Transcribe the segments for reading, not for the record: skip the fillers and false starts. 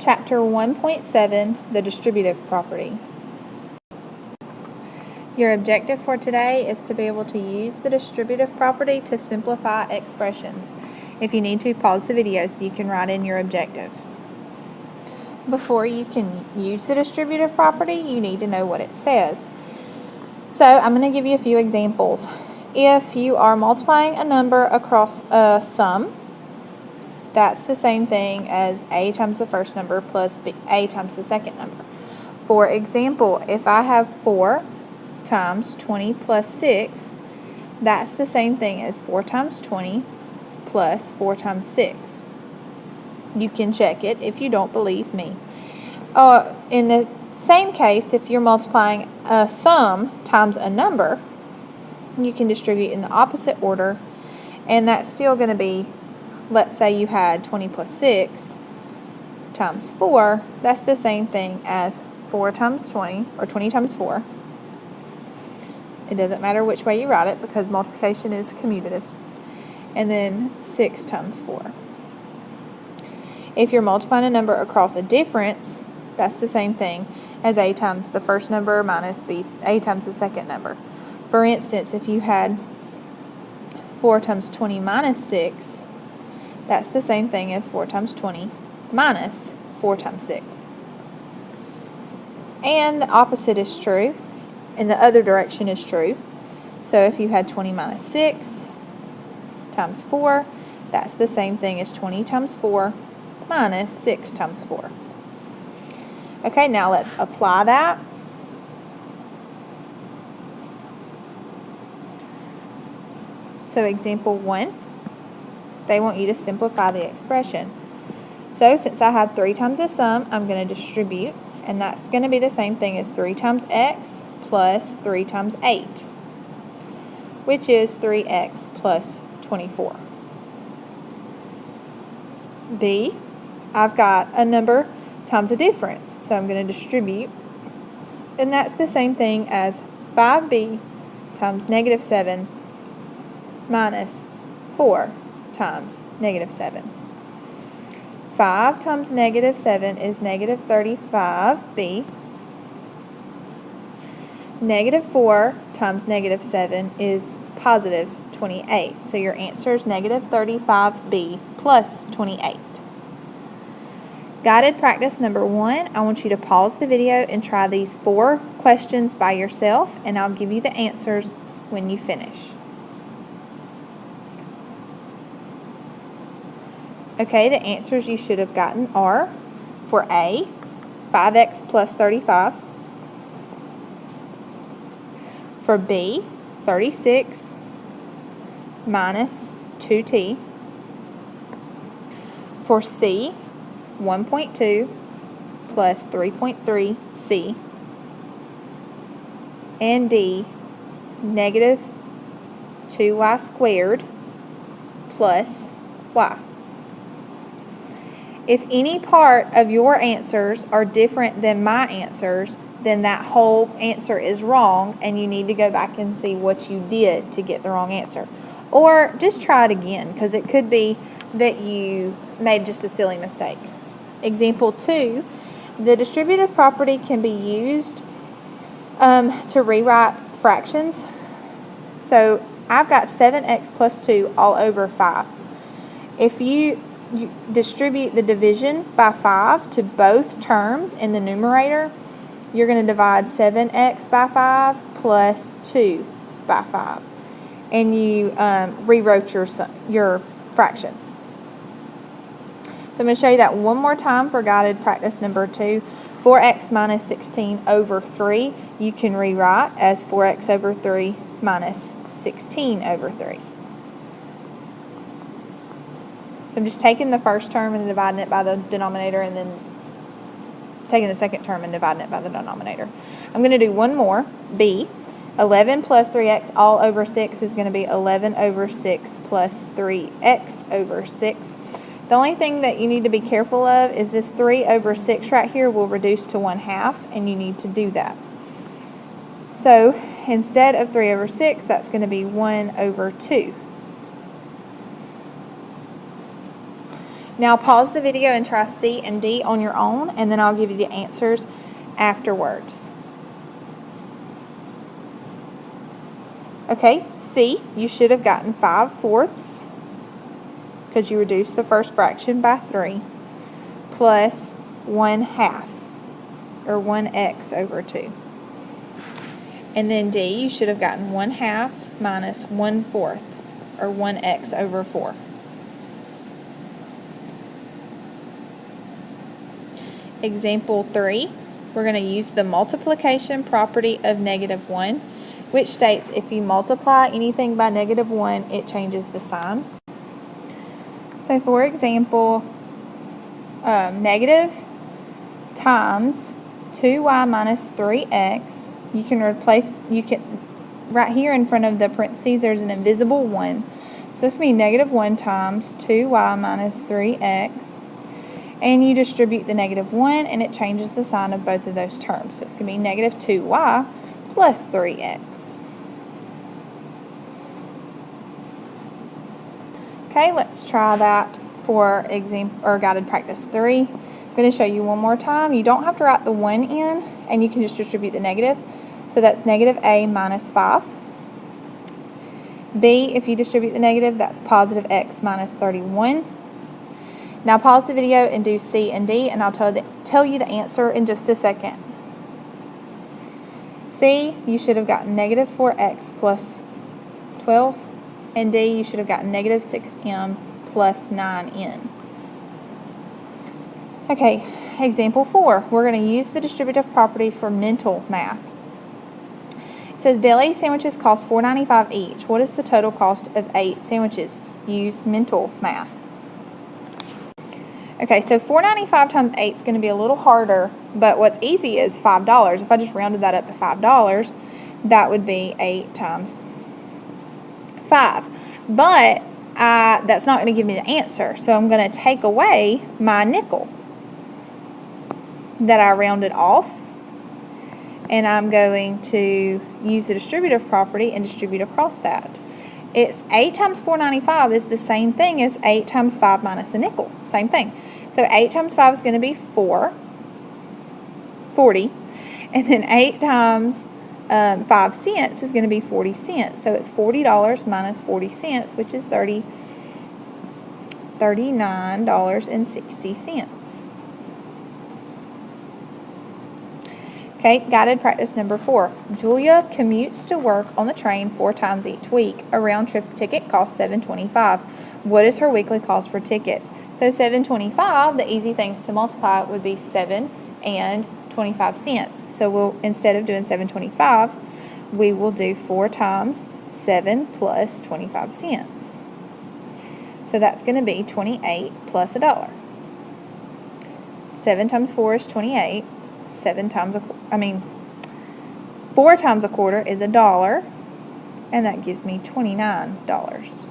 Chapter 1.7, the distributive property. Your objective for today is to be able to use the distributive property to simplify expressions. If you need to, pause the video so you can write in your objective. Before you can use the distributive property, you need to know what it says. So I'm going to give you a few examples. If you are multiplying a number across a sum, that's the same thing as a times the first number plus a times the second number. For example, if I have 4 times 20 plus 6, that's the same thing as 4 times 20 plus 4 times 6. You can check it if you don't believe me. In the same case, if you're multiplying a sum times a number, you can distribute in the opposite order, and that's still going to be, let's say you had 20 plus 6 times 4, that's the same thing as 4 times 20, or 20 times 4. It doesn't matter which way you write it because multiplication is commutative. And then 6 times 4. If you're multiplying a number across a difference, that's the same thing as a times the first number minus a times the second number. For instance, if you had 4 times 20 minus 6, that's the same thing as 4 times 20 minus 4 times 6. And the opposite is true, and the other direction is true. So if you had 20 minus 6 times 4, that's the same thing as 20 times 4 minus 6 times 4. Okay, now let's apply that. So example 1, they want you to simplify the expression. So since I have 3 times the sum, I'm going to distribute, and that's going to be the same thing as 3 times x plus 3 times 8, which is 3x plus 24. B, I've got a number times a difference, so I'm going to distribute, and that's the same thing as 5b times negative 7 minus 4 times negative 7. 5 times negative 7 is negative 35b. Negative 4 times negative 7 is positive 28. So your answer is negative 35b plus 28. Guided practice number 1, I want you to pause the video and try these 4 questions by yourself, and I'll give you the answers when you finish. Okay, the answers you should have gotten are, for A, 5x plus 35. For B, 36 minus 2t. For C, 1.2 plus 3.3c. And D, negative 2y squared plus y. If any part of your answers are different than my answers, then that whole answer is wrong, and you need to go back and see what you did to get the wrong answer. Or just try it again, because it could be that you made just a silly mistake. Example 2, the distributive property can be used to rewrite fractions. So I've got 7x plus 2 all over 5. If you distribute the division by 5 to both terms in the numerator, you're going to divide 7x by 5 plus 2 by 5. And you rewrote your fraction. So I'm going to show you that one more time for guided practice number 2. 4x minus 16 over 3, you can rewrite as 4x over 3 minus 16 over 3. So I'm just taking the first term and dividing it by the denominator, and then taking the second term and dividing it by the denominator. I'm going to do one more, B. 11 plus 3x all over 6 is going to be 11 over 6 plus 3x over 6. The only thing that you need to be careful of is this 3 over 6 right here will reduce to 1/2, and you need to do that. So instead of 3 over 6, that's going to be 1 over 2. Now pause the video and try C and D on your own, and then I'll give you the answers afterwards. Okay, C, you should have gotten 5/4 because you reduced the first fraction by 3 plus 1/2 or 1x over 2. And then D, you should have gotten 1/2 minus 1/4 or 1x over 4. Example 3, we're going to use the multiplication property of -1, which states if you multiply anything by -1, it changes the sign. So for example, negative times 2y minus 3x, you can right here in front of the parentheses, there's an invisible 1. So this will be -1 times 2y minus 3x. And you distribute the -1, and it changes the sign of both of those terms. So it's going to be -2y plus 3x. Okay, let's try that for guided practice 3. I'm going to show you one more time. You don't have to write the 1 in, and you can just distribute the negative. So that's -a minus 5. B, if you distribute the negative, that's positive x minus 31. Now pause the video and do C and D, and I'll tell you the answer in just a second. C, you should have gotten -4x plus 12, and D, you should have gotten -6m plus 9n. Okay, example 4. We're going to use the distributive property for mental math. It says deli sandwiches cost $4.95 each. What is the total cost of 8 sandwiches? Use mental math. Okay, so $4.95 times 8 is going to be a little harder, but what's easy is $5. If I just rounded that up to $5, that would be 8 times 5. But that's not going to give me the answer, so I'm going to take away my nickel that I rounded off, and I'm going to use the distributive property and distribute across that. It's 8 times $4.95 is the same thing as 8 times 5 minus a nickel. Same thing. So 8 times 5 is going to be 40. And then 8 times 5 cents is going to be 40 cents. So it's $40 minus 40 cents, which is $39.60. Okay, guided practice number 4. Julia commutes to work on the train 4 times each week. A round-trip ticket costs $7.25. What is her weekly cost for tickets? So $7.25, the easy things to multiply would be 7 and 25 cents. So instead of doing $7.25, we will do 4 times 7 plus 25 cents. So that's going to be 28 plus $1. 7 times 4 is 28. 4 times a quarter is $1, and that gives me $29.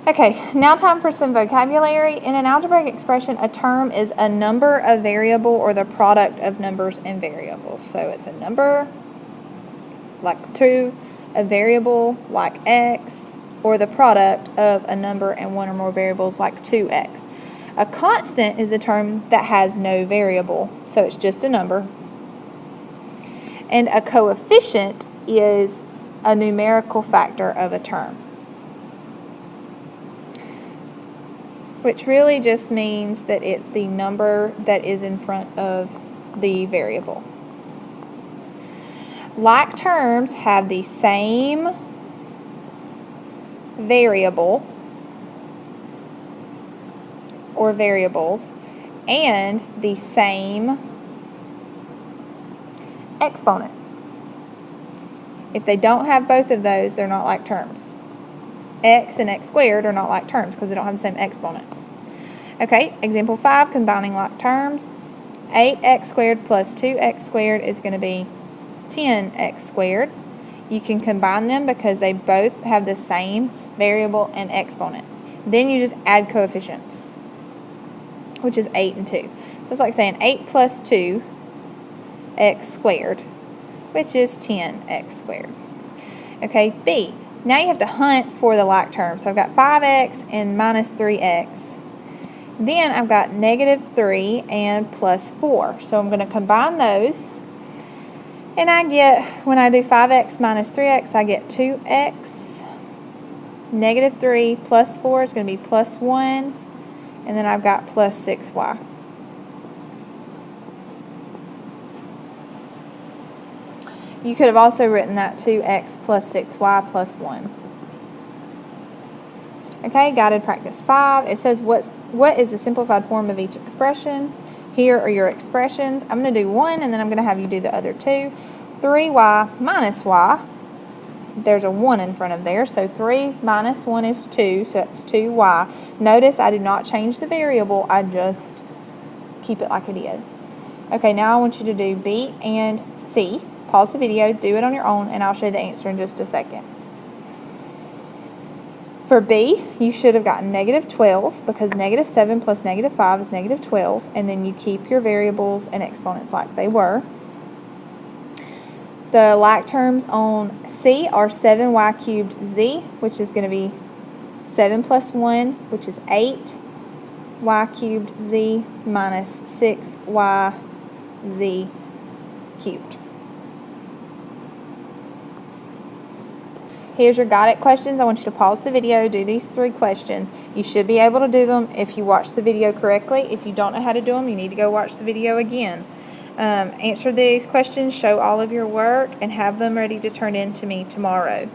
Okay, now time for some vocabulary. In an algebraic expression, a term is a number, a variable, or the product of numbers and variables. So it's a number, like 2, a variable, like x, or the product of a number and one or more variables, like 2x. A constant is a term that has no variable, so it's just a number. And a coefficient is a numerical factor of a term, which really just means that it's the number that is in front of the variable. Like terms have the same variable or variables and the same exponent. If they don't have both of those, they're not like terms. X and x squared are not like terms because they don't have the same exponent. Okay, example 5, combining like terms. 8x squared plus 2x squared is going to be 10x squared. You can combine them because they both have the same variable and exponent. Then you just add coefficients, which is 8 and 2. That's like saying 8 plus 2x squared, which is 10x squared. Okay, B, Now you have to hunt for the like term. So I've got 5x and minus 3x. Then I've got negative 3 and plus 4. So I'm going to combine those. And I get, when I do 5x minus 3x, I get 2x. Negative 3 plus 4 is going to be plus 1. And then I've got plus 6y. You could have also written that 2x plus 6y plus 1. Okay, guided practice 5. It says what is the simplified form of each expression? Here are your expressions. I'm going to do one and then I'm going to have you do the other two. 3y minus y. There's a 1 in front of there, so 3 minus 1 is 2, so that's 2y. Notice I do not change the variable, I just keep it like it is. Okay, now I want you to do B and C. Pause the video, do it on your own, and I'll show you the answer in just a second. For B, you should have gotten negative 12 because negative 7 plus negative 5 is negative 12, and then you keep your variables and exponents like they were. The like terms on C are 7y cubed z, which is going to be 7 plus 1, which is 8y cubed z minus 6y z cubed. Here's your guided questions. I want you to pause the video, do these 3 questions. You should be able to do them if you watch the video correctly. If you don't know how to do them, you need to go watch the video again. Answer these questions, show all of your work, and have them ready to turn in to me tomorrow.